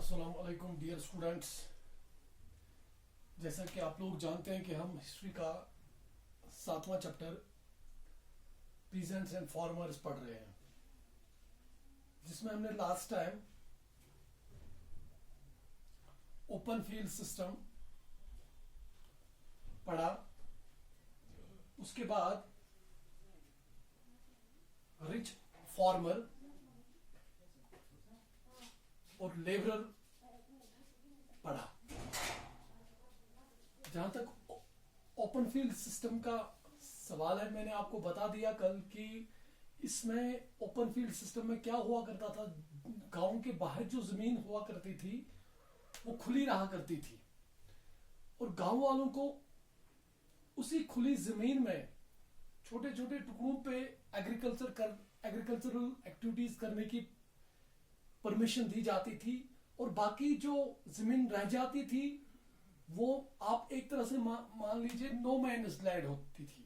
अस्सलाम वालेकुम dear students. जैसा कि आप लोग जानते हैं कि हम हिस्ट्री का 7वां चैप्टर पीजेंट्स एंड फार्मर्स पढ़ रहे हैं, जिसमें हमने last time open field system पढ़ा। उसके बाद रिच फार्मर और लेबरर पढ़ा। जहां तक ओपन फील्ड सिस्टम का सवाल है, मैंने आपको बता दिया कल कि इसमें ओपन फील्ड सिस्टम में क्या हुआ करता था। गांव के बाहर जो जमीन हुआ करती थी वो खुली रहा करती थी, और गांव वालों को उसी खुली जमीन में छोटे छोटे टुकड़ों पे एग्रीकल्चरल एक्टिविटीज करने की परमिशन दी जाती थी, और बाकी जो जमीन रह जाती थी वो आप एक तरह से मान लीजिए नो मैन्स लैंड होती थी,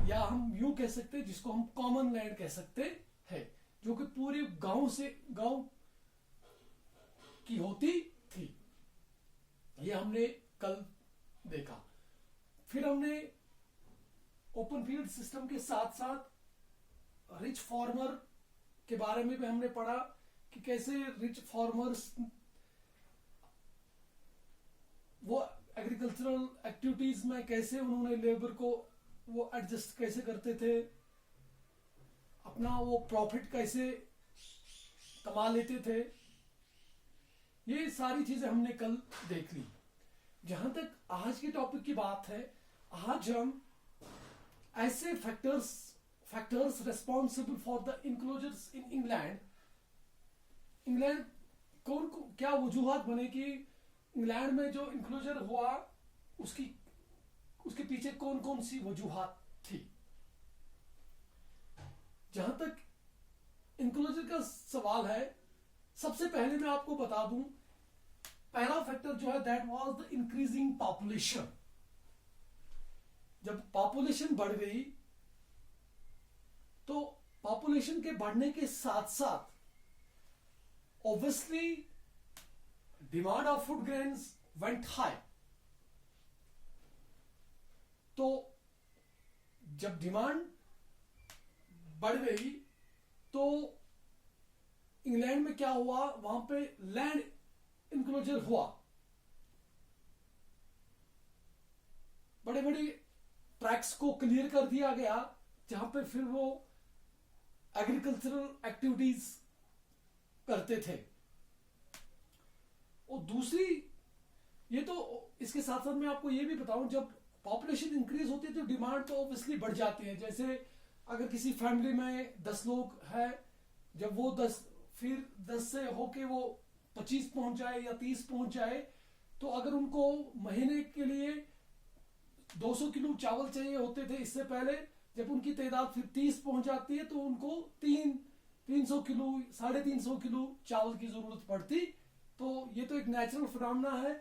या हम यूं कह सकते हैं जिसको हम कॉमन लैंड कह सकते हैं, जो कि पूरे गांव की होती थी। ये हमने कल देखा। फिर हमने ओपन फील्ड सिस्टम के साथ साथ रिच फार्मर के बारे में भी हमने पढ़ा कि कैसे रिच फार्मर्स वो एग्रीकल्चरल एक्टिविटीज में कैसे उन्होंने लेबर को वो एडजस्ट कैसे करते थे, अपना वो प्रॉफिट कैसे कमा लेते थे। ये सारी चीजें हमने कल देख ली। जहां तक आज के टॉपिक की बात है, आज हम ऐसे factors responsible for the enclosures in England कौन क्या वजूहात बने कि इंग्लैंड में जो इंक्लूजर हुआ उसके पीछे कौन कौन सी वजूहात थी। जहां तक इंक्लूजर का सवाल है, सबसे पहले मैं आपको बता दूं, पहला फैक्टर जो है that was the increasing population. जब पॉपुलेशन बढ़ गई तो पॉपुलेशन के बढ़ने के साथ साथ obviously demand of food grains went high। तो जब डिमांड बढ़ गई तो इंग्लैंड में क्या हुआ, वहां पे लैंड इंक्लोजर हुआ। बड़े बड़े ट्रैक्स को क्लियर कर दिया गया, जहां पे फिर वो एग्रीकल्चरल एक्टिविटीज करते थे। और दूसरी, ये तो इसके साथ साथ मैं आपको ये भी बताऊं, जब पॉपुलेशन इंक्रीज होती है तो डिमांड तो ऑब्वियसली बढ़ जाती है। जैसे अगर किसी फैमिली में 10 लोग हैं, जब वो 10 से होके वो 25 पहुंच जाए या 30 पहुंच जाए, तो अगर उनको महीने के लिए 200 किलो चावल चाहिए होते थे इससे पहले, जब उनकी तादाद फिर 30 पहुंच जाती है तो उनको 300 किलो 350 किलो चावल की जरूरत पड़ती। तो ये तो एक नेचुरल फिनोमेना है।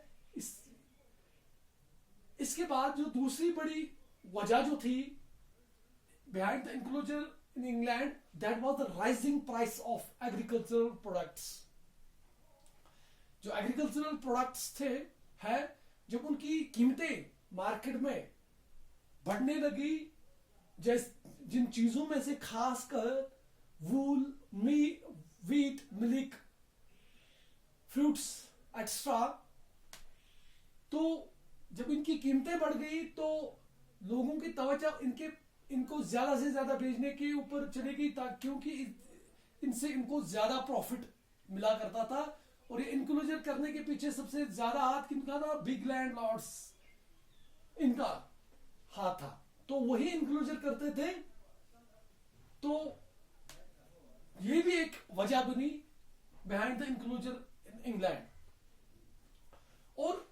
इसके बाद जो दूसरी बड़ी वजह जो थी behind the enclosure in England, that was the rising price of agricultural products. जो एग्रीकल्चरल प्रोडक्ट्स थे जब उनकी कीमतें मार्केट में बढ़ने लगी, जिन चीजों में से खासकर वूल, वीट, मिल्क, फ्रूट्स एक्स्ट्रा, तो जब इनकी कीमतें बढ़ गई तो लोगों की तवज्जो इनको ज्यादा से ज्यादा बेचने के ऊपर चली गई, क्योंकि इनसे इनको ज्यादा प्रॉफिट मिला करता था। और ये इंक्लूजर करने के पीछे सबसे ज्यादा हाथ किनका था? बिग लैंड लॉर्ड्स, इनका हाथ था। तो वही इंक्लूजर करते थे। तो ये भी एक वजह बनी behind the enclosure in England. और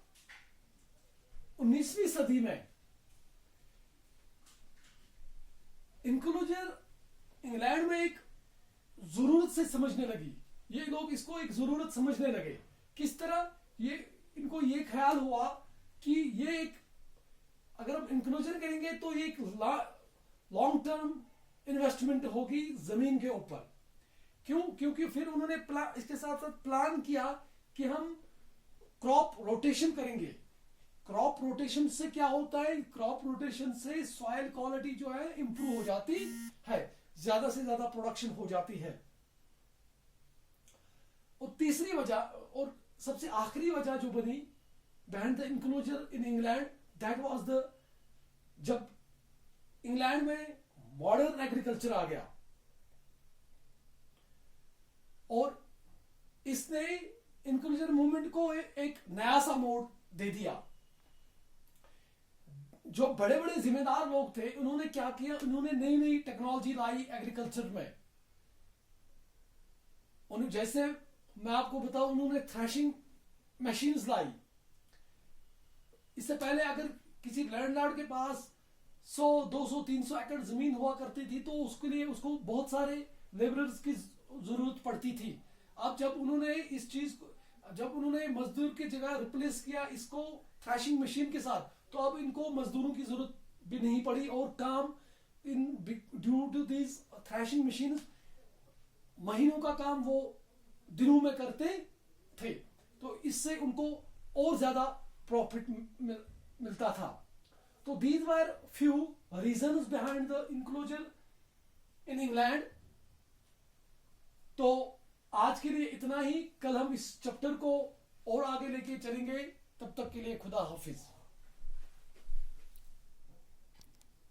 19वीं सदी में इंक्लूजर इंग्लैंड में एक जरूरत से समझने लगी। ये लोग इसको एक जरूरत समझने लगे। किस तरह? इनको ये ख्याल हुआ कि ये एक, अगर हम इंक्लूजन करेंगे तो ये एक लॉन्ग टर्म इन्वेस्टमेंट होगी जमीन के ऊपर। क्यों? क्योंकि फिर उन्होंने इसके साथ साथ प्लान किया कि हम क्रॉप रोटेशन करेंगे। क्रॉप रोटेशन से क्या होता है, क्रॉप रोटेशन से सॉइल क्वालिटी जो है इंप्रूव हो जाती है, ज्यादा से ज्यादा प्रोडक्शन हो जाती है। और तीसरी वजह और सबसे आखिरी वजह जो बनी behind the enclosure in England, that was the, जब इंग्लैंड में मॉडर्न एग्रीकल्चर आ गया और इसने इंक्लूजन मूवमेंट को एक नया सा मोड़ दे दिया। जो बड़े बड़े जिम्मेदार लोग थे उन्होंने क्या किया, उन्होंने नई नई टेक्नोलॉजी लाई एग्रीकल्चर में। उन्होंने, जैसे मैं आपको बताऊं, उन्होंने थ्रेशिंग मशीन्स लाई। इससे पहले अगर किसी लैंडलॉर्ड के पास 100, 200, 300 एकड़ जमीन हुआ करती थी तो उसके लिए उसको बहुत सारे लेबरर्स की जरूरत पड़ती थी। अब जब उन्होंने इस चीज को, जब उन्होंने मजदूर की जगह रिप्लेस किया इसको थ्रेशिंग मशीन के साथ, तो अब इनको मजदूरों की जरूरत भी नहीं पड़ी और काम इन due to this threshing machine महीनों का काम वो दिनों में करते थे। तो इससे उनको और ज्यादा प्रॉफिट मिलता था। तो these were few reasons behind the enclosure in England। तो आज के लिए इतना ही, कल हम इस चैप्टर को और आगे लेके चलेंगे। तब तक के लिए खुदा हाफिज।